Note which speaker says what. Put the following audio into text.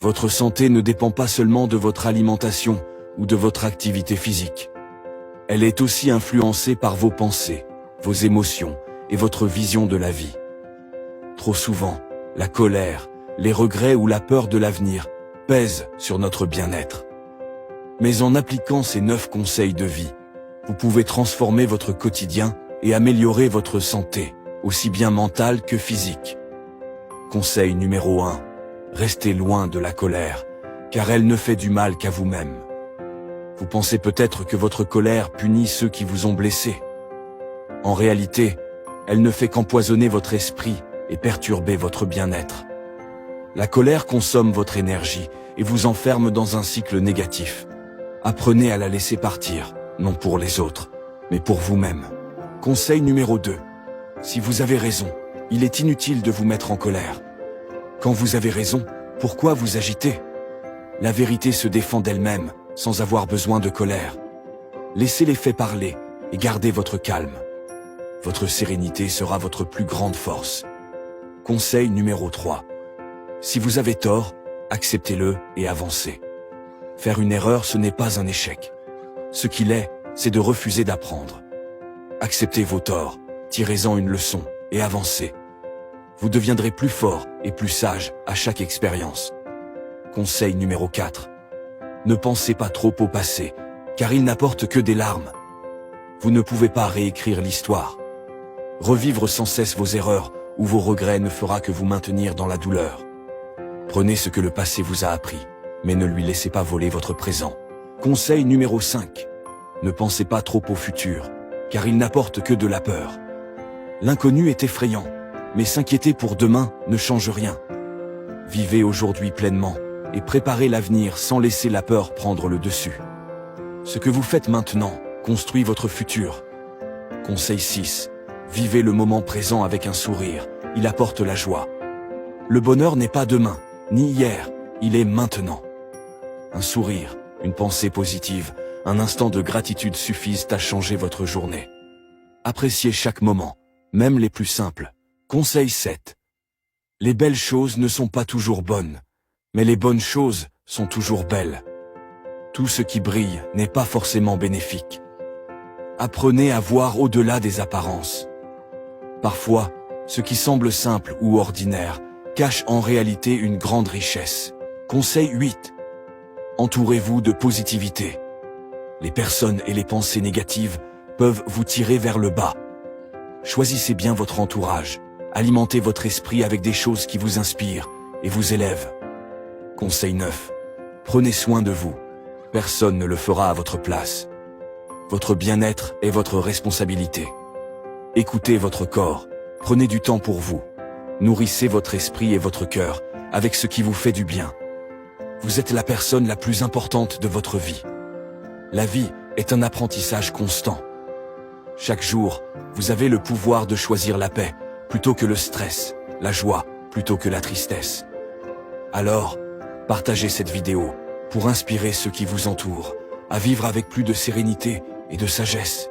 Speaker 1: Votre santé ne dépend pas seulement de votre alimentation ou de votre activité physique. Elle est aussi influencée par vos pensées, vos émotions et votre vision de la vie. Trop souvent, la colère, les regrets ou la peur de l'avenir pèsent sur notre bien-être. Mais en appliquant ces 9 conseils de vie, vous pouvez transformer votre quotidien et améliorer votre santé, aussi bien mentale que physique. Conseil numéro 1. Restez loin de la colère, car elle ne fait du mal qu'à vous-même. Vous pensez peut-être que votre colère punit ceux qui vous ont blessé. En réalité, elle ne fait qu'empoisonner votre esprit et perturber votre bien-être. La colère consomme votre énergie et vous enferme dans un cycle négatif. Apprenez à la laisser partir, non pour les autres, mais pour vous-même. Conseil numéro 2. Si vous avez raison, il est inutile de vous mettre en colère. Quand vous avez raison, pourquoi vous agiter? La vérité se défend d'elle-même, sans avoir besoin de colère. Laissez les faits parler et gardez votre calme. Votre sérénité sera votre plus grande force. Conseil numéro 3. Si vous avez tort, acceptez-le et avancez. Faire une erreur, ce n'est pas un échec. Ce qu'il est, c'est de refuser d'apprendre. Acceptez vos torts, tirez-en une leçon et avancez. Vous deviendrez plus fort et plus sage à chaque expérience. Conseil numéro 4. Ne pensez pas trop au passé, car il n'apporte que des larmes. Vous ne pouvez pas réécrire l'histoire. Revivre sans cesse vos erreurs ou vos regrets ne fera que vous maintenir dans la douleur. Prenez ce que le passé vous a appris, mais ne lui laissez pas voler votre présent. Conseil numéro 5. Ne pensez pas trop au futur, car il n'apporte que de la peur. L'inconnu est effrayant, mais s'inquiéter pour demain ne change rien. Vivez aujourd'hui pleinement et préparez l'avenir sans laisser la peur prendre le dessus. Ce que vous faites maintenant construit votre futur. Conseil 6. Vivez le moment présent avec un sourire, il apporte la joie. Le bonheur n'est pas demain, ni hier, il est maintenant. Un sourire, une pensée positive, un instant de gratitude suffisent à changer votre journée. Appréciez chaque moment, même les plus simples. Conseil 7. Les belles choses ne sont pas toujours bonnes, mais les bonnes choses sont toujours belles. Tout ce qui brille n'est pas forcément bénéfique. Apprenez à voir au-delà des apparences. Parfois, ce qui semble simple ou ordinaire cache en réalité une grande richesse. Conseil 8. Entourez-vous de positivité. Les personnes et les pensées négatives peuvent vous tirer vers le bas. Choisissez bien votre entourage. Alimentez votre esprit avec des choses qui vous inspirent et vous élèvent. Conseil 9. Prenez soin de vous. Personne ne le fera à votre place. Votre bien-être est votre responsabilité. Écoutez votre corps. Prenez du temps pour vous. Nourrissez votre esprit et votre cœur avec ce qui vous fait du bien. Vous êtes la personne la plus importante de votre vie. La vie est un apprentissage constant. Chaque jour, vous avez le pouvoir de choisir la paix plutôt que le stress, la joie plutôt que la tristesse. Alors, partagez cette vidéo pour inspirer ceux qui vous entourent à vivre avec plus de sérénité et de sagesse.